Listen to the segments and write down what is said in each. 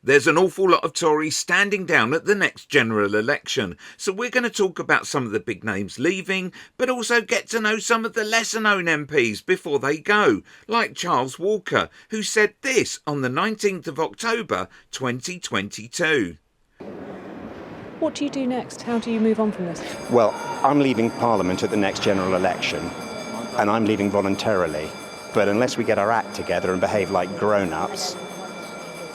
There's an awful lot of Tories standing down at the next general election, so we're going to talk about some of the big names leaving, but also get to know some of the lesser known MPs before they go, like Charles Walker, who said this on the 19th of October 2022. What do you do next? How do you move on from this? Well, I'm leaving Parliament at the next general election, and I'm leaving voluntarily. But unless we get our act together and behave like grown-ups,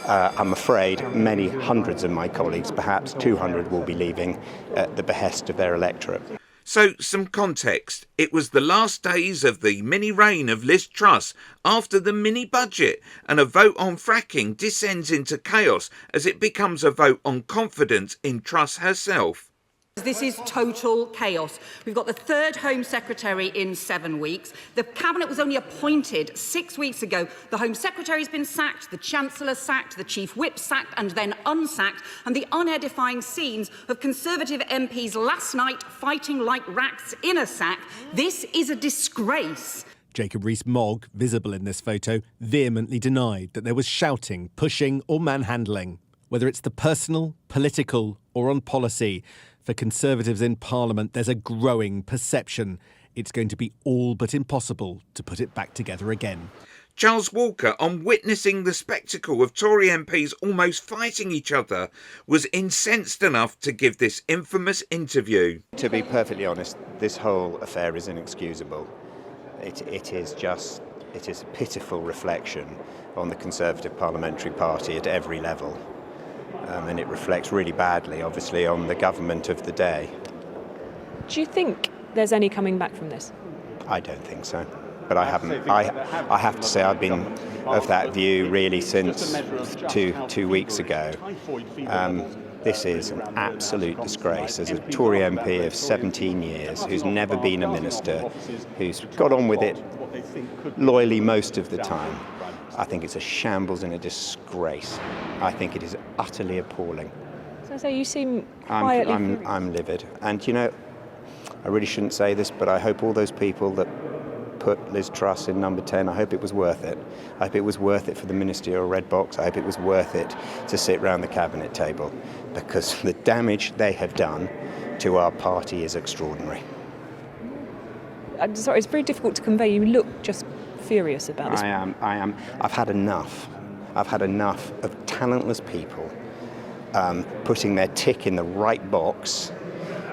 I'm afraid many hundreds of my colleagues, perhaps 200, will be leaving at the behest of their electorate. So, some context. It was the last days of the mini-reign of Liz Truss after the mini-budget, and a vote on fracking descends into chaos as it becomes a vote on confidence in Truss herself. This is total chaos. We've got the third Home Secretary in 7 weeks. The Cabinet was only appointed 6 weeks ago. The Home Secretary's been sacked, the Chancellor sacked, the Chief Whip sacked and then unsacked, and the unedifying scenes of Conservative MPs last night fighting like rats in a sack. This is a disgrace. Jacob Rees-Mogg, visible in this photo, vehemently denied that there was shouting, pushing or manhandling. Whether it's the personal, political or on policy, for Conservatives in Parliament, there's a growing perception it's going to be all but impossible to put it back together again. Charles Walker, on witnessing the spectacle of Tory MPs almost fighting each other, was incensed enough to give this infamous interview. To be perfectly honest, this whole affair is inexcusable. It is a pitiful reflection on the Conservative Parliamentary Party at every level. And it reflects really badly, obviously, on the government of the day. Do you think there's any coming back from this? I don't think so. But I haven't. I have to say I've been of that view really since two weeks ago. This is an absolute disgrace. As a Tory MP of 17 years, who's never been a minister, who's got on with it loyally most of the time, I think it's a shambles and a disgrace. I think it is utterly appalling. So you seem quietly... I'm livid. And, you know, I really shouldn't say this, but I hope all those people that put Liz Truss in number 10, I hope it was worth it. I hope it was worth it for the ministerial red box. I hope it was worth it to sit round the cabinet table, because the damage they have done to our party is extraordinary. I'm sorry, it's very difficult to convey. You look just furious about this. I am. I've had enough. I've had enough of talentless people putting their tick in the right box,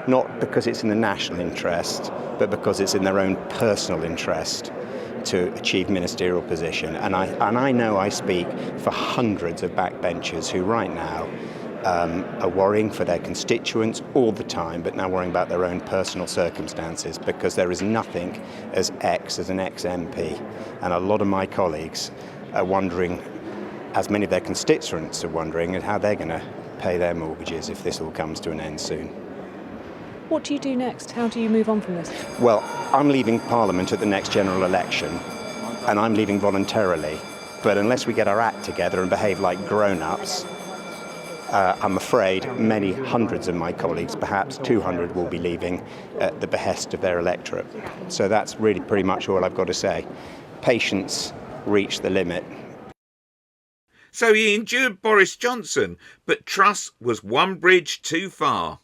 not because it's in the national interest, but because it's in their own personal interest to achieve ministerial position. And I know I speak for hundreds of backbenchers who right now are worrying for their constituents all the time, but now worrying about their own personal circumstances, because there is nothing as an ex-MP. And a lot of my colleagues are wondering, as many of their constituents are wondering, how they're going to pay their mortgages if this all comes to an end soon. What do you do next? How do you move on from this? Well, I'm leaving Parliament at the next general election, and I'm leaving voluntarily. But unless we get our act together and behave like grown-ups, I'm afraid many hundreds of my colleagues, perhaps 200, will be leaving at the behest of their electorate. So that's really pretty much all I've got to say. Patience reached the limit. So he endured Boris Johnson, but Truss was one bridge too far.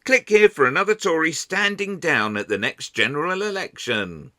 Click here for another Tory standing down at the next general election.